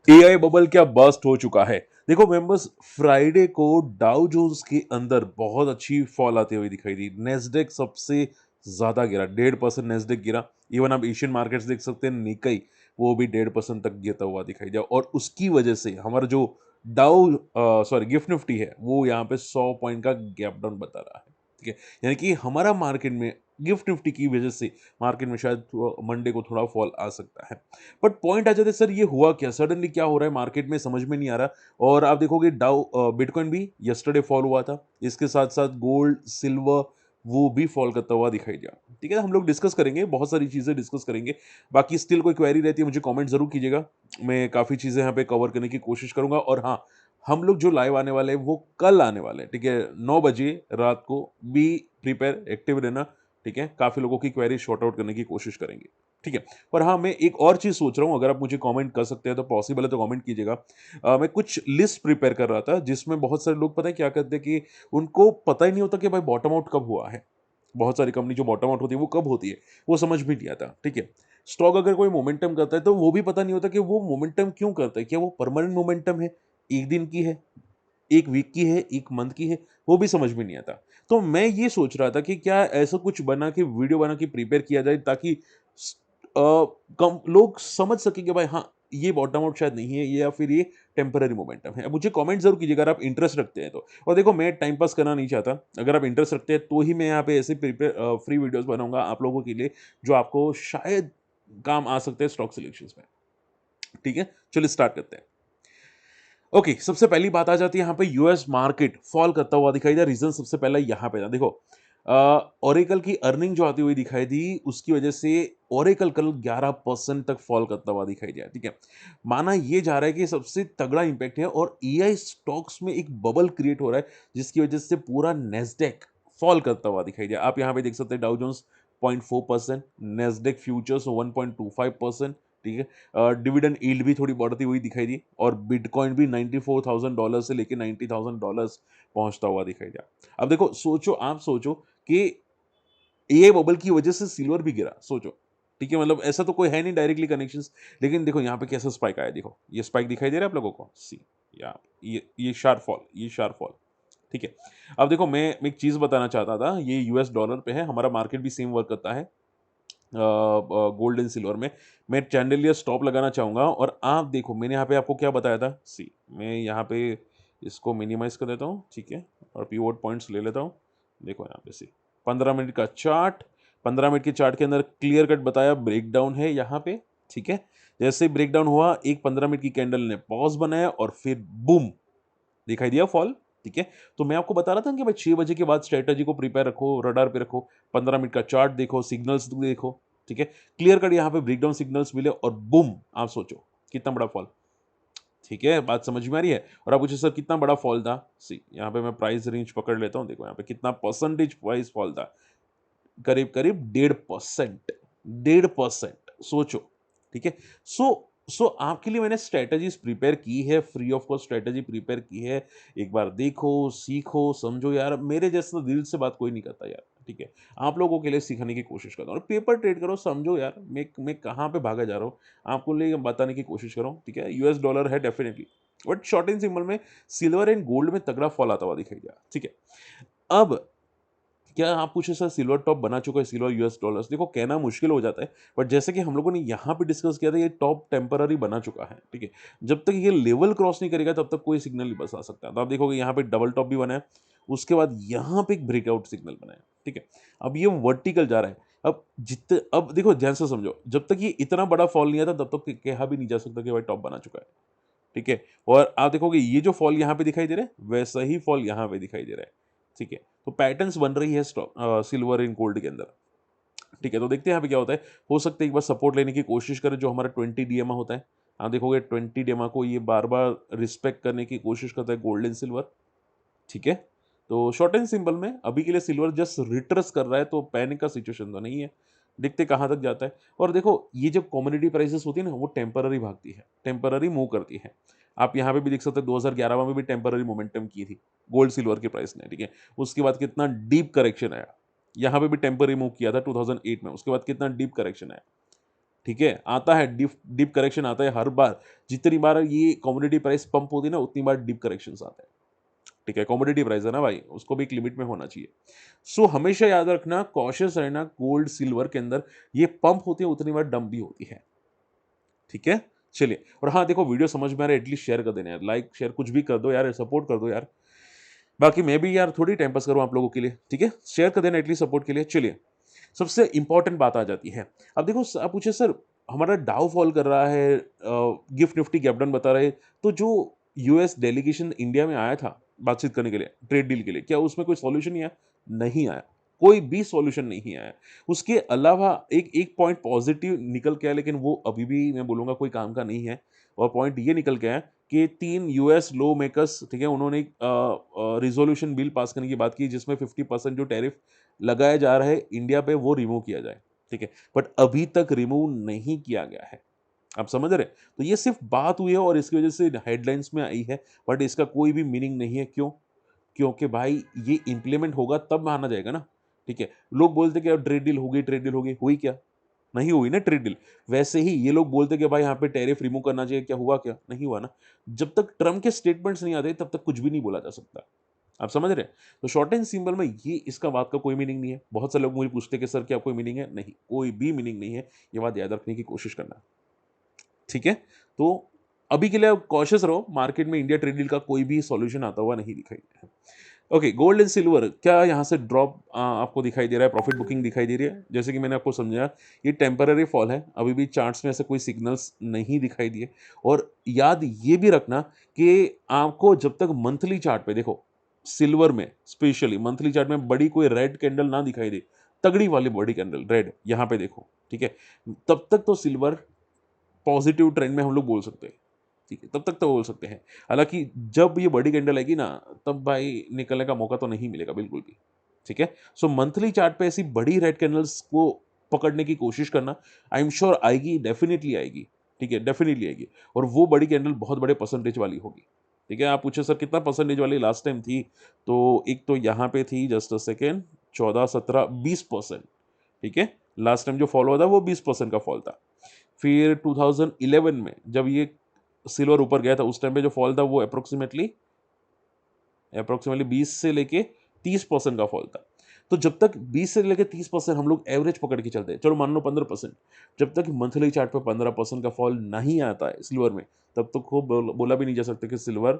AI bubble क्या bast हो चुका है। देखो मेंबर्स, फ्राइडे को डाउ जोन्स के अंदर बहुत अच्छी फॉल आती हुई दिखाई दी। नेस्डेक सबसे ज्यादा गिरा, 1.5% नेस्डेक गिरा। इवन आप एशियन मार्केट्स देख सकते हैं, निकाई वो भी 1.5% तक गिरता हुआ दिखाई दिया। और उसकी वजह से हमारा जो डाउ सॉरी गिफ्ट निफ्टी है वो यहाँ पे 100 पॉइंट का गैप डाउन बता रहा है। ठीक है, यानी कि हमारा मार्केट में गिफ्ट निफ्टी की वजह से मार्केट में शायद मंडे को थोड़ा फॉल आ सकता है। बट पॉइंट आ जाते सर ये हुआ क्या, सडनली क्या हो रहा है मार्केट में, समझ में नहीं आ रहा। और आप देखोगे डाउ बिटकॉइन भी यस्टरडे फॉल हुआ था, इसके साथ साथ गोल्ड सिल्वर वो भी फॉल करता हुआ दिखाई दिया। ठीक है, हम लोग डिस्कस करेंगे, बहुत सारी चीजें डिस्कस करेंगे। बाकी स्टिल कोई क्वेरी रहती है मुझे कमेंट जरूर कीजिएगा, मैं काफी चीजें यहाँ पे कवर करने की कोशिश करूंगा। और हाँ, हम लोग जो लाइव आने वाले हैं वो कल आने वाले हैं। ठीक है, 9 बजे रात को। बी प्रिपेयर, एक्टिव रहना। ठीक है, काफी लोगों की क्वेरी शॉर्ट आउट करने की कोशिश करेंगे। ठीक है, पर हाँ मैं एक और चीज सोच रहा हूँ, अगर आप मुझे कमेंट कर सकते हैं तो पॉसिबल है तो कमेंट कीजिएगा। मैं कुछ लिस्ट प्रिपेयर कर रहा था जिसमें बहुत सारे लोग पता है क्या करते हैं कि उनको पता ही नहीं होता कि भाई बॉटम आउट कब हुआ है। बहुत सारी कंपनी जो बॉटम आउट होती है वो कब होती है वो समझ भी नहीं आता। ठीक है, स्टॉक अगर कोई मोमेंटम करता है तो वो भी पता नहीं होता कि वो मोमेंटम क्यों करता है, क्या वो परमानेंट मोमेंटम है, एक दिन की है, एक वीक की है, एक मंथ की है, वो भी समझ में नहीं आता। तो मैं ये सोच रहा था कि क्या ऐसा कुछ बना के वीडियो बना के प्रिपेयर किया जाए ताकि कम लोग समझ सके कि भाई हाँ ये बॉटम आउट शायद नहीं है ये, या फिर ये टेम्पररी मोमेंटम है। अब मुझे कमेंट जरूर कीजिएगा अगर आप इंटरेस्ट रखते हैं तो। और देखो मैं टाइम पास करना नहीं चाहता, अगर आप इंटरेस्ट रखते हैं तो ही मैं यहाँ पे ऐसे प्रिपेयर फ्री वीडियोस बनाऊंगा आप लोगों के लिए, जो आपको शायद काम आ सकते हैं स्टॉक सिलेक्शंस में। ठीक है, चलिए स्टार्ट करते हैं। ओके, सबसे पहली बात आ जाती है यहाँ पे यूएस मार्केट फॉल करता हुआ दिखाई दिया। रीजन सबसे पहला यहाँ पे ना देखो, ओरेकल की अर्निंग जो आती हुई दिखाई दी उसकी वजह से ओरेकल कल 11% तक फॉल करता हुआ दिखाई दिया। ठीक है, माना ये जा रहा है कि सबसे तगड़ा इंपैक्ट है और एआई स्टॉक्स में एक बबल क्रिएट हो रहा है जिसकी वजह से पूरा नेस्डेक फॉल करता हुआ दिखाई दिया। आप यहाँ पे देख सकते हैं डाउ जोन्स 0.4%, नेस्डेक फ्यूचर्स 1.25%। ठीक है, डिविडेंड यील्ड भी थोड़ी बढ़ती हुई दिखाई दी और बिटकॉइन भी $94,000 से लेके $90,000 पहुंचता हुआ दिखाई दिया। अब देखो सोचो, आप सोचो कि ये बबल की वजह से सिल्वर भी गिरा, सोचो। ठीक है, मतलब ऐसा तो कोई है नहीं डायरेक्टली कनेक्शंस, लेकिन देखो यहाँ पे कैसा स्पाइक आया। देखो ये स्पाइक दिखाई दे रहा है आप लोगों को, सी या ये शार्प फॉल, ये शार्प फॉल। ठीक है, अब देखो मैं एक चीज बताना चाहता था, ये यूएस डॉलर पे है, हमारा मार्केट भी सेम वर्क करता है गोल्ड एंड सिल्वर में। मैं चैंडलियर स्टॉप लगाना चाहूंगा और आप देखो मैंने यहाँ पे आपको क्या बताया था, सी मैं यहाँ पे इसको मिनिमाइज कर देता हूँ। ठीक है, और पीवोट पॉइंट्स ले लेता हूँ। देखो यहाँ पे सी 15 मिनट का चार्ट, 15 मिनट के चार्ट के अंदर क्लियर कट बताया ब्रेकडाउन है यहाँ पे। ठीक है, जैसे ही ब्रेकडाउन हुआ एक 15 मिनट की कैंडल ने पॉज बनाया और फिर बूम दिखाई दिया फॉल। ठीक है, तो मैं आपको बता रहा था कि भाई 6 बजे के बाद स्ट्रेटजी को प्रिपेयर रखो, रडार पे रखो, 15 मिनट का चार्ट देखो, सिग्नल्स देखो। ठीक है, क्लियर कट यहाँ पे ब्रेकडाउन सिग्नल्स मिले और बूम, आप सोचो कितना बड़ा फॉल। ठीक है, बात समझ में आ रही है। और आप पूछे सर कितना बड़ा फॉल था, सी यहाँ पे मैं प्राइस रेंज पकड़ लेता हूँ, देखो यहाँ पे कितना परसेंटेज प्राइस फॉल था, करीब करीब 1.5%, 1.5%, सोचो। ठीक है, सो आपके लिए मैंने स्ट्रेटजीज प्रिपेयर की है, free of cost strategy prepare की है। एक बार देखो, सीखो, समझो यार, मेरे जैसा दिल से बात कोई नहीं करता यार। ठीक है, आप लोगों के लिए सिखाने की कोशिश करता हूँ, पेपर ट्रेड करो, समझो यार मैं कहाँ पे भागा जा रहा हूँ, आपको लिए बताने की कोशिश कर रहा हूँ। ठीक है, यूएस डॉलर है definitely, but short in symbol में सिल्वर एंड गोल्ड में तगड़ा फॉल आता हुआ दिखाई दिया। ठीक है, अब क्या आप पूछे सर सिल्वर टॉप बना चुका है सिल्वर यूएस डॉलर्स, देखो कहना मुश्किल हो जाता है, बट जैसे कि हम लोगों ने यहाँ पे डिस्कस किया था ये टॉप टेम्पररी बना चुका है। ठीक है, जब तक ये लेवल क्रॉस नहीं करेगा तब तक कोई सिग्नल नहीं बस आ सकता। तो आप देखोगे यहाँ पे डबल टॉप भी बना है, उसके बाद यहाँ पे एक ब्रेकआउट सिग्नल बना है। ठीक है, अब ये वर्टिकल जा रहा है। अब देखो ध्यान से समझो, जब तक ये इतना बड़ा फॉल नहीं आता तब तक कहा भी नहीं जा सकता कि भाई टॉप बना चुका है। ठीक है, और आप देखोगे ये जो फॉल यहाँ पे दिखाई दे रहा है वैसा ही फॉल यहाँ पे दिखाई दे रहा है। ठीक है, तो पैटर्न्स बन रही है स्टॉक सिल्वर इन गोल्ड के अंदर। ठीक है, तो देखते हैं यहाँ पे क्या होता है। हो सकता है एक बार सपोर्ट लेने की कोशिश करें जो हमारा 20 DMA होता है। आप देखोगे 20 DMA को ये बार बार रिस्पेक्ट करने की कोशिश करता है गोल्ड एंड सिल्वर। ठीक है, तो शॉर्ट एंड सिंपल में अभी के लिए सिल्वर जस्ट रिट्रेस कर रहा है, तो पैनिक का सिचुएशन तो नहीं है। देखते कहाँ तक जाता है। और देखो ये जब कॉमोडिटी प्राइसेस होती है ना वो टेम्पररी भागती है, टेम्पररी मूव करती है। आप यहाँ पे भी देख सकते हैं 2011 में भी टेम्पररी मोमेंटम की थी गोल्ड सिल्वर के प्राइस ने। ठीक है, उसके बाद कितना डीप करेक्शन आया, यहाँ पे भी टेम्पररी मूव किया था 2008 में, उसके बाद कितना डीप करेक्शन आया। ठीक है, आता है डीप डीप करेक्शन आता है हर बार। जितनी बार ये कमोडिटी प्राइस पंप होती है ना, उतनी बार डीप करेक्शंस आते हैं। ठीक है, कमोडिटी प्राइस है ना भाई, उसको भी एक लिमिट में होना चाहिए। सो हमेशा याद रखना, कॉशियस रहना गोल्ड सिल्वर के अंदर। ये पंप होती है उतनी बार डंप भी होती है। ठीक है, चलिए। और हाँ देखो, वीडियो समझ में आ रहा है एटलीस्ट शेयर कर देना यार, लाइक शेयर कुछ भी कर दो यार, सपोर्ट कर दो यार। बाकी मैं भी यार थोड़ी टाइम पास करूँ आप लोगों के लिए, ठीक है, शेयर कर देना एटलीस्ट सपोर्ट के लिए। चलिए, सबसे इंपॉर्टेंट बात आ जाती है। अब देखो, आप पूछे सर हमारा डाउ फॉल कर रहा है, गिफ्ट निफ्टी गैप डाउन बता रहे, तो जो यूएस डेलीगेशन इंडिया में आया था बातचीत करने के लिए, ट्रेड डील के लिए, क्या उसमें कोई सॉल्यूशन नहीं आया? नहीं आया, कोई भी सॉल्यूशन नहीं आया। उसके अलावा एक एक पॉइंट पॉजिटिव निकल के आया, लेकिन वो अभी भी मैं बोलूंगा कोई काम का नहीं है। और पॉइंट ये निकल के आया कि 3 यूएस लॉ मेकर्स, ठीक है, उन्होंने एक रिजोल्यूशन बिल पास करने की बात की जिसमें 50% जो टैरिफ लगाया जा रहा है इंडिया पे वो रिमूव किया जाए। ठीक है, बट अभी तक रिमूव नहीं किया गया है। आप समझ रहे? तो ये सिर्फ बात हुई है और इसकी वजह से हेडलाइंस में आई है, बट इसका कोई भी मीनिंग नहीं है। क्यों? क्योंकि भाई ये इंप्लीमेंट होगा तब माना जाएगा ना। ठीक है, लोग बोलते कि अब ट्रेड डील हो गई, ट्रेड डील हो गई, हुई क्या? नहीं हुई ना ट्रेड डील। वैसे ही ये लोग बोलते कि भाई यहाँ पे टैरिफ रिमूव करना चाहिए, क्या हुआ? क्या नहीं हुआ ना। जब तक ट्रम्प के स्टेटमेंट्स नहीं आते तब तक कुछ भी नहीं बोला जा सकता। आप समझ रहे हैं? तो शॉर्ट एंड सिंपल में ये इसका बात का कोई मीनिंग नहीं है। बहुत सारे लोग मुझे पूछते हैं कि सर क्या कोई मीनिंग है? नहीं, कोई भी मीनिंग नहीं है। ये बात याद रखने की कोशिश करना। ठीक है, तो अभी के लिए आप कॉशियस रहो, मार्केट में इंडिया ट्रेड डील का कोई भी सॉल्यूशन आता हुआ नहीं दिखाई दे रहा है। ओके, गोल्ड एंड सिल्वर क्या यहाँ से ड्रॉप आपको दिखाई दे रहा है? प्रॉफिट बुकिंग दिखाई दे रही है? जैसे कि मैंने आपको समझाया, ये टेम्पररी फॉल है, अभी भी चार्ट्स में ऐसे कोई सिग्नल्स नहीं दिखाई दिए। और याद ये भी रखना कि आपको जब तक मंथली चार्ट पे देखो, सिल्वर में स्पेशली मंथली चार्ट में बड़ी कोई रेड कैंडल ना दिखाई दे, तगड़ी वाली बड़ी कैंडल रेड यहाँ पे देखो, ठीक है, तब तक तो सिल्वर पॉजिटिव ट्रेंड में हम लोग बोल सकते हैं। ठीक है, तब तक तो बोल सकते हैं। हालांकि जब ये बड़ी कैंडल आएगी ना, तब भाई निकलने का मौका तो नहीं मिलेगा बिल्कुल भी। ठीक है, सो मंथली चार्ट पे ऐसी बड़ी रेड कैंडल्स को पकड़ने की कोशिश करना। आई एम श्योर आएगी, डेफिनेटली आएगी। ठीक है, डेफिनेटली आएगी। और वो बड़ी कैंडल बहुत बड़े परसेंटेज वाली होगी। ठीक है, आप पूछे सर कितना परसेंटेज वाली लास्ट टाइम थी? तो एक तो यहाँ पे थी, जस्ट अ सेकेंड, 14, 17, 20%। ठीक है, लास्ट टाइम जो फॉल हुआ था वो 20% का फॉल था। फिर 2011 में जब ये सिल्वर ऊपर गया था, उस टाइम पे जो फॉल था वो अप्रोक्सीमेटली 20 से लेके 30% का फॉल था। तो जब तक 20 से लेके 30% हम लोग एवरेज पकड़ के चलते हैं, चलो मान लो 15%, जब तक मंथली चार्ट पे 15% का फॉल नहीं आता है सिल्वर में, तब तक को बोला भी नहीं जा सकता कि सिल्वर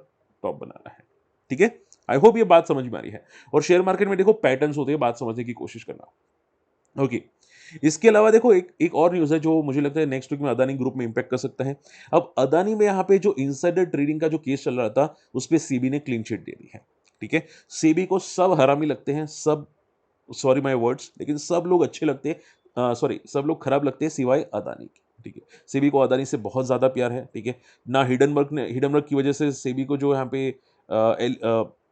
टॉप बना रहा है। ठीक है, आई होप ये बात समझ में आ रही है। और शेयर मार्केट में देखो पैटर्न्स होते हैं, बात समझने की कोशिश करना। ओके, इसके अलावा देखो एक एक और न्यूज़ है जो मुझे लगता है नेक्स्ट वीक में अदानी ग्रुप में इंपैक्ट कर सकता है। अब अदानी में यहाँ पे जो इनसाइडर ट्रेडिंग का जो केस चल रहा था, उस पे सेबी ने क्लीन चिट दे दी है। ठीक है, सेबी को सब हरामी लगते हैं, सब, सॉरी माय वर्ड्स, लेकिन सब लोग अच्छे लगते हैं, सॉरी सब लोग खराब लगते हैं सिवाय अदानी के। ठीक है, सेबी को अदानी से बहुत ज़्यादा प्यार है। ठीक है ना, हिडनबर्ग की वजह से सेबी को जो यहाँ पे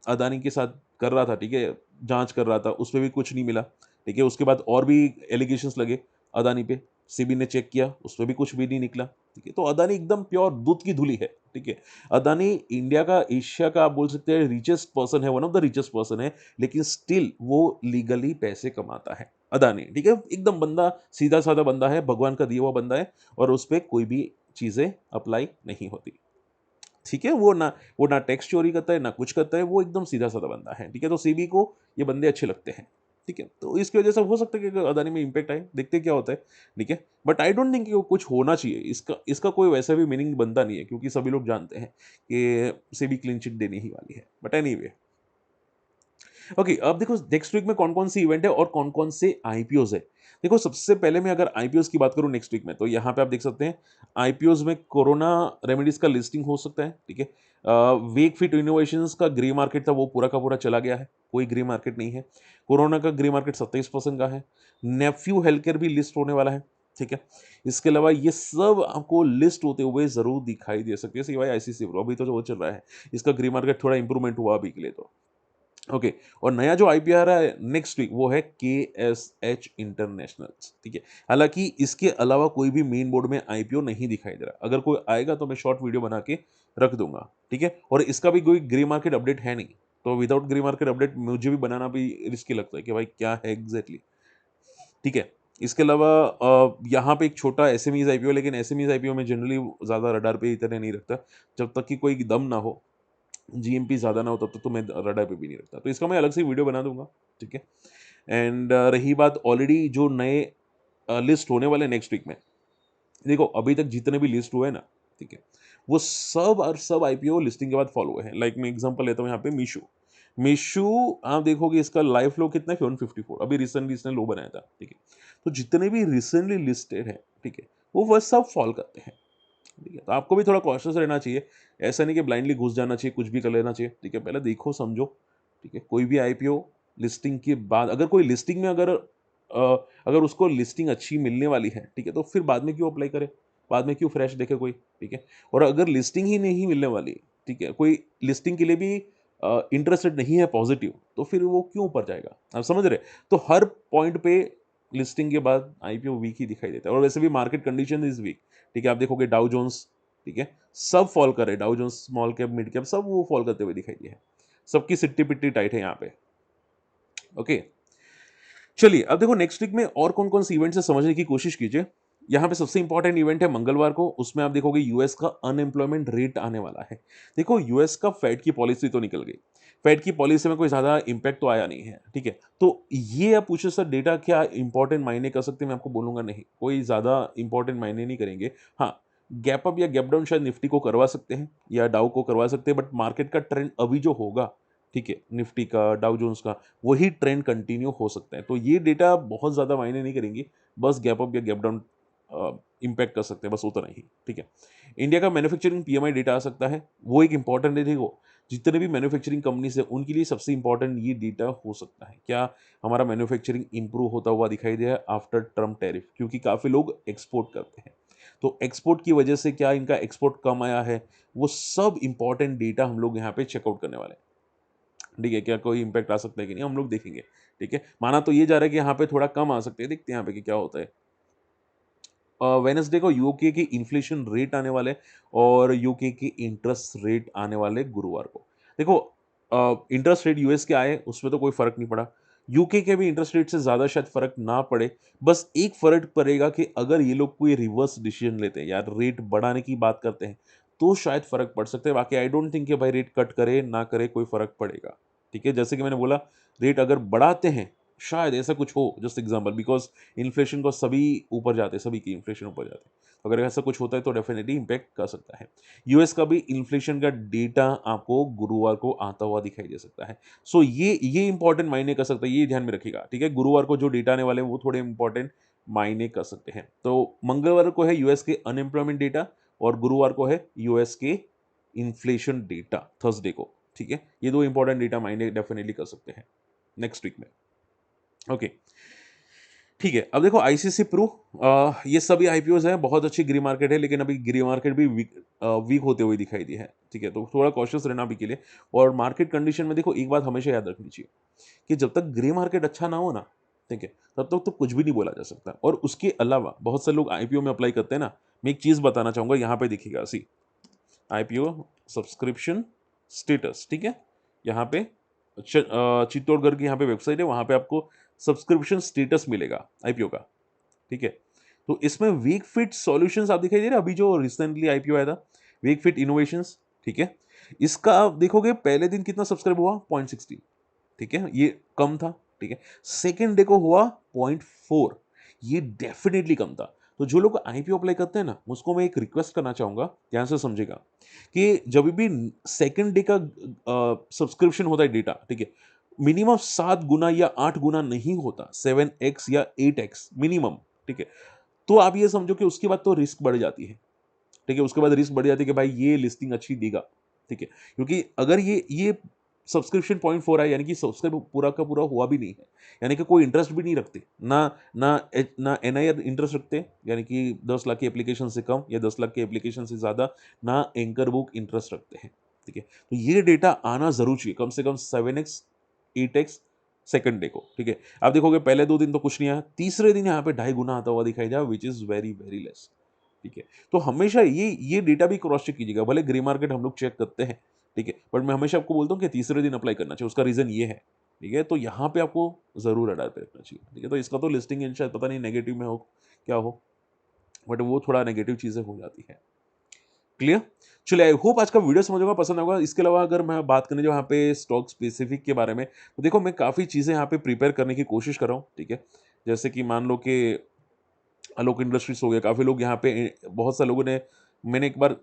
अदानी के साथ कर रहा था, ठीक है, जांच कर रहा था, उसमें भी कुछ नहीं मिला। ठीक है, उसके बाद और भी एलिगेशंस लगे अदानी पे, सेबी ने चेक किया, उसमें भी कुछ भी नहीं निकला। ठीक है, तो अदानी एकदम प्योर दूध की धुली है। ठीक है, अदानी इंडिया का, एशिया का आप बोल सकते हैं रिचेस्ट पर्सन है, one of the richest person है, लेकिन स्टिल वो लीगली पैसे कमाता है अदानी। ठीक है, एकदम बंदा सीधा साधा बंदा है, भगवान का दिया हुआ बंदा है, और उस पर कोई भी चीज़ें अप्लाई नहीं होती। ठीक है, वो ना टैक्स चोरी करता है, ना कुछ करता है, वो एकदम सीधा साधा बंदा है। ठीक है, तो सीबी को ये बंदे अच्छे लगते हैं। ठीक है, तो इसकी वजह से हो सकता है कि अदानी में इंपैक्ट आए, देखते हैं क्या होता है। ठीक है, बट आई डोंट थिंक कि वो कुछ होना चाहिए, इसका कोई वैसा भी मीनिंग बनता नहीं है, क्योंकि सभी लोग जानते हैं कि सेबी क्लीन चिट देने ही वाली है। बट एनीवे, ओके, अब देखो नेक्स्ट वीक में कौन कौन सी इवेंट है और कौन कौन से आईपीओज है। देखो सबसे पहले मैं अगर आईपीओज की बात करूं नेक्स्ट वीक में, तो यहाँ पे आप देख सकते हैं आईपीओज में कोरोना रेमेडीज का लिस्टिंग हो सकता है। ठीक है, वेक फिट इनोवेशंस का ग्रे मार्केट था, वो पूरा का पूरा चला गया है, कोई ग्रे मार्केट नहीं है। कोरोना का ग्रे मार्केट 27% का है। नेफ्यू हेल्थ केयर भी लिस्ट होने वाला है। ठीक है, इसके अलावा ये सब आपको लिस्ट होते हुए जरूर दिखाई दे सकते हैं, सिवाय आईसीसी प्रो, अभी तो जो वो चल रहा है, इसका ग्रे मार्केट थोड़ा इंप्रूवमेंट हुआ अभी के लिए तो। ओके, और नया जो आईपीओ आ रहा है नेक्स्ट वीक वो है KSH इंटरनेशनल। ठीक है, हालांकि इसके अलावा कोई भी मेन बोर्ड में आईपीओ नहीं दिखाई दे रहा, अगर कोई आएगा तो मैं शॉर्ट वीडियो बना के रख दूंगा। ठीक है, और इसका भी कोई ग्रे मार्केट अपडेट है नहीं, तो विदाउट ग्रे मार्केट अपडेट मुझे भी बनाना भी रिस्की लगता है कि भाई क्या है एग्जैक्टली। ठीक है, इसके अलावा यहाँ पे एक छोटा एसएमईज़ आईपीओ, लेकिन एसएमईज़ आईपीओ में जनरली ज़्यादा रडार पे इतने नहीं रखता, जब तक कि कोई दम ना हो, जीएमपी ज़्यादा ना हो तब तक तो मैं रडार पे भी नहीं रखता। तो इसका मैं अलग से वीडियो बना दूँगा, ठीक है? एंड रही बात ऑलरेडी जो नए लिस्ट होने वाले नेक्स्ट वीक में, देखो अभी तक जितने भी लिस्ट हुए हैं ना, ठीक है, वो सब और सब आईपीओ लिस्टिंग के बाद फॉलो हुए हैं। लाइक मैं एग्जांपल लेता हूँ यहाँ पे मीशो। मीशो आप देखोगे इसका लाइव फ्लो कितना है 154, अभी रिसेंटली इसने लो बनाया था, ठीक है। तो जितने भी रिसेंटली लिस्टेड है, ठीक है, वो सब फॉल करते हैं, ठीक है। तो आपको भी थोड़ा कॉशियस रहना चाहिए, ऐसा नहीं कि ब्लाइंडली घुस जाना चाहिए, कुछ भी कर लेना चाहिए, ठीक है। पहले देखो समझो, ठीक है। कोई भी आईपीओ लिस्टिंग के बाद अगर कोई लिस्टिंग में अगर उसको लिस्टिंग अच्छी मिलने वाली है, ठीक है, तो फिर बाद में क्यों अप्लाई करे, बाद में क्यों फ्रेश देखे कोई, ठीक है। और अगर लिस्टिंग ही नहीं मिलने वाली, ठीक है, कोई लिस्टिंग के लिए भी इंटरेस्टेड नहीं है पॉजिटिव, तो फिर वो क्यों ऊपर जाएगा, आप समझ रहे। तो हर पॉइंट पे लिस्टिंग के बाद आईपीओ वीक ही दिखाई देता है, और वैसे भी मार्केट कंडीशन इज वीक, ठीक है। आप देखोगे डाउ जोन्स, ठीक है, सब फॉल कर रहे हैं, Dow Jones small cap mid cap सब वो फॉल करते हुए दिखाई दिए हैं, सबकी सिट्टी पिट्टी टाइट है यहाँ पे। ओके, चलिए अब देखो नेक्स्ट वीक में और कौन कौन से इवेंट्स है समझने की कोशिश कीजिए। यहाँ पे सबसे इंपॉर्टेंट इवेंट है मंगलवार को, उसमें आप देखोगे यूएस का अनएम्प्लॉयमेंट रेट आने वाला है। देखो यूएस का फेड की पॉलिसी तो निकल गई, फेड की पॉलिसी में कोई ज्यादा इंपैक्ट तो आया नहीं है, ठीक है। तो ये आप पूछे सर डेटा क्या इंपॉर्टेंट मायने कर सकते हैं, मैं आपको बोलूंगा नहीं, कोई ज्यादा इंपॉर्टेंट मायने नहीं करेंगे। हाँ, गैप अप या गैप डाउन शायद निफ्टी को करवा सकते हैं या डाउ को करवा सकते हैं, बट मार्केट का ट्रेंड अभी जो होगा, ठीक है, निफ्टी का डाउ जोन्स का, वही ट्रेंड कंटिन्यू हो सकता है। तो ये डेटा बहुत ज़्यादा मायने नहीं करेंगे, बस गैप अप या गैप डाउन इम्पैक्ट कर सकते हैं, बस उतना ही, ठीक है। इंडिया का मैन्युफैक्चरिंग पीएमआई डेटा आ सकता है, वो एक इंपॉर्टेंट है। देखो जितने भी मैन्युफैक्चरिंग कंपनीज है उनके लिए सबसे इंपॉर्टेंट ये डेटा हो सकता है, क्या हमारा मैन्युफैक्चरिंग इंप्रूव होता हुआ दिखाई दिया है आफ्टर ट्रम्प टैरिफ, क्योंकि काफ़ी लोग एक्सपोर्ट करते हैं। तो एक्सपोर्ट की वजह से क्या इनका एक्सपोर्ट कम आया है, वो सब इंपॉर्टेंट डेटा हम लोग यहाँ पे चेकआउट करने वाले हैं, ठीक है। क्या कोई इंपैक्ट आ सकता है कि नहीं, हम लोग देखेंगे, ठीक है। माना तो ये जा रहा है कि यहाँ पे थोड़ा कम आ सकते हैं, देखते हैं यहाँ पे कि क्या होता है। वेनसडे को यूके की इन्फ्लेशन रेट आने वाले, और यूके की इंटरेस्ट रेट आने वाले गुरुवार को। देखो इंटरेस्ट रेट यूएस के आए उसमें तो कोई फर्क नहीं पड़ा, यूके के भी इंटरेस्ट रेट से ज़्यादा शायद फर्क ना पड़े। बस एक फर्क पड़ेगा कि अगर ये लोग कोई रिवर्स डिसीजन लेते हैं, यार रेट बढ़ाने की बात करते हैं, तो शायद फर्क पड़ सकता है। बाकी आई डोंट थिंक कि भाई रेट कट करे ना करे कोई फर्क पड़ेगा, ठीक है। जैसे कि मैंने बोला, रेट अगर बढ़ाते हैं शायद ऐसा कुछ हो, जस्ट एग्जाम्पल, बिकॉज इन्फ्लेशन को सभी ऊपर जाते हैं, सभी की इन्फ्लेशन ऊपर जाते हैं। अगर ऐसा कुछ होता है तो डेफिनेटली इम्पैक्ट कर सकता है। यूएस का भी इन्फ्लेशन का डेटा आपको गुरुवार को आता हुआ दिखाई दे सकता है। सो ये इंपॉर्टेंट मायने कर सकता है, ये ध्यान में रखिएगा, ठीक है। गुरुवार को जो डेटा आने वाले हैं वो थोड़े इंपॉर्टेंट मायने कर सकते हैं। तो मंगलवार को है यूएस के अनएम्प्लॉयमेंट डेटा, और गुरुवार को है यूएस के इन्फ्लेशन डेटा थर्सडे को, ठीक है। ये दो इंपॉर्टेंट डेटा मायने डेफिनेटली कर सकते हैं नेक्स्ट वीक में। ओके, ठीक है। अब देखो आईसीसी प्रू, ये सभी आईपीओज हैं, बहुत अच्छी ग्री मार्केट है, लेकिन अभी ग्री मार्केट भी वीक होते हुए दिखाई दी है, ठीक है। तो थोड़ा कॉशियस रहना अभी के लिए। और मार्केट कंडीशन में देखो एक बात हमेशा याद रखनी चाहिए कि जब तक ग्रे मार्केट अच्छा ना हो ना, ठीक है, तब तक तो कुछ भी नहीं बोला जा सकता। और उसके अलावा बहुत से लोग आईपीओ में अप्लाई करते हैं ना, मैं एक चीज़ बताना चाहूँगा, यहाँ पे देखिएगा, सी आईपीओ सब्सक्रिप्शन स्टेटस, ठीक है। यहाँ पे चित्तौड़गढ़ की यहाँ पे वेबसाइट है, वहाँ पे आपको सब्सक्रिप्शन स्टेटस मिलेगा आईपीओ का, ठीक है। तो इसमें वीक फिट सॉल्यूशंस आप दिखाई दे रहे हैं, अभी जो रिसेंटली आईपीओ आया था, वीक फिट इनोवेशंस, ठीक है। इसका आप देखोगे पहले दिन कितना सब्सक्राइब हुआ, 0.60, ठीक है, ये कम था, ठीक है। सेकेंड डे को हुआ 0.4, ये डेफिनेटली कम था। तो जो लोग आईपीओ अप्लाई करते हैं ना, उसको मैं एक रिक्वेस्ट करना चाहूंगा, ध्यान से समझेगा, कि जब भी सेकेंड डे का सब्सक्रिप्शन होता है डेटा, ठीक है, मिनिमम 7 गुना या 8 गुना नहीं होता, 7x या 8x मिनिमम, ठीक है। तो आप ये समझो कि उसके बाद तो रिस्क बढ़ जाती है, ठीक है। उसके बाद रिस्क बढ़ जाती है कि भाई ये लिस्टिंग अच्छी देगा, ठीक है। क्योंकि अगर ये सब्सक्रिप्शन 0.4 है, यानी कि सब्सक्राइब पूरा का पूरा हुआ भी नहीं है, यानी कि कोई इंटरेस्ट भी नहीं रखते ना, ना एनआईआर इंटरेस्ट रखते, यानी कि 10 लाख की एप्लीकेशन से कम या 10 लाख की एप्लीकेशन से ज़्यादा, ना एंकर बुक इंटरेस्ट रखते हैं, ठीक है। तो ये डेटा आना जरूर चाहिए, कम से कम 7x 8x सेकंड डे को, ठीक है। आप देखोगे पहले 2 दिन तो कुछ नहीं आया, तीसरे दिन यहाँ पे 2.5 गुना आता हुआ दिखाई दिया, which is very very less, ठीक है। तो हमेशा ये डेटा भी क्रॉस चेक कीजिएगा, भले ग्रे मार्केट हम लोग चेक करते हैं, ठीक है, बट मैं हमेशा आपको बोलता हूँ कि तीसरे दिन अप्लाई करना चाहिए। उसका रीजन ये है, ठीक है, तो यहाँ पे आपको ज़रूर रडार पे रखना चाहिए। ठीक है, तो इसका तो लिस्टिंग एंड शायद पता नहीं नेगेटिव में हो क्या हो, बट वो थोड़ा नेगेटिव चीज़ें हो जाती है। क्लियर? चलिए, आई होप आज का वीडियो समझ होगा, पसंद होगा। इसके अलावा अगर मैं बात करें जो यहाँ पे स्टॉक स्पेसिफिक के बारे में, तो देखो मैं काफ़ी चीज़ें यहाँ पे प्रिपेयर करने की कोशिश कर रहा हूँ, ठीक है? जैसे कि मान लो कि आलोक इंडस्ट्रीज़ हो गया, काफ़ी लोग यहाँ पे बहुत से लोगों ने, मैंने एक बार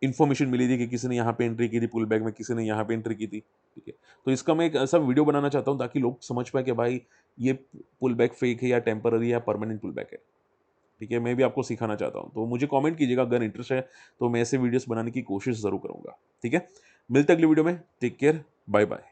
इन्फॉर्मेशन मिली थी कि किसी ने यहाँ पे एंट्री की थी पुल बैक में, किसी ने यहाँ पे एंट्री की थी, ठीक है? तो इसका मैं एक ऐसा वीडियो बनाना चाहता हूँ ताकि लोग समझ पाएँ कि भाई ये पुल बैक फेक है या टेम्पररी या परमानेंट पुल बैक है, ठीक है? मैं भी आपको सिखाना चाहता हूँ। तो मुझे कमेंट कीजिएगा अगर इंटरेस्ट है, तो मैं ऐसे वीडियोज़ बनाने की कोशिश ज़रूर करूँगा, ठीक है? मिलते हैं अगली वीडियो में, टेक केयर, बाय बाय।